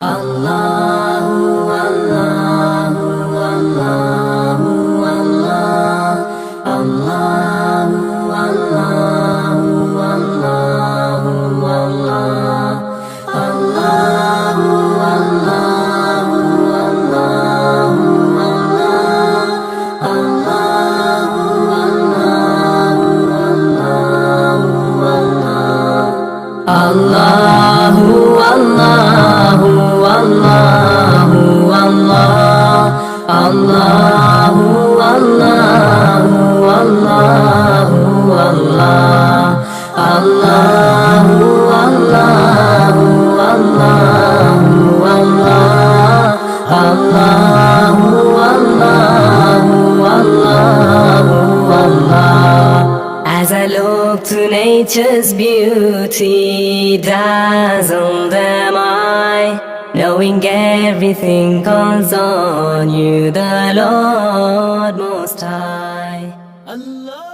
Allahu, Allahu, Allahu, Allah. Allahu, Allahu, Allahu, Allah. Allahu, Allahu, Allahu, Allah. Allahu, Allahu, Allahu, Allah. Allahu, Allahu, Allahu, Allah. Allahu, Allahu, Allahu, Allah. Allahu, Allahu, Allahu, Allah. Allahu, Allahu, Allahu, Allah. As I look to nature's beauty, dazzled am I, knowing everything calls on you, the Lord Most High. Allah.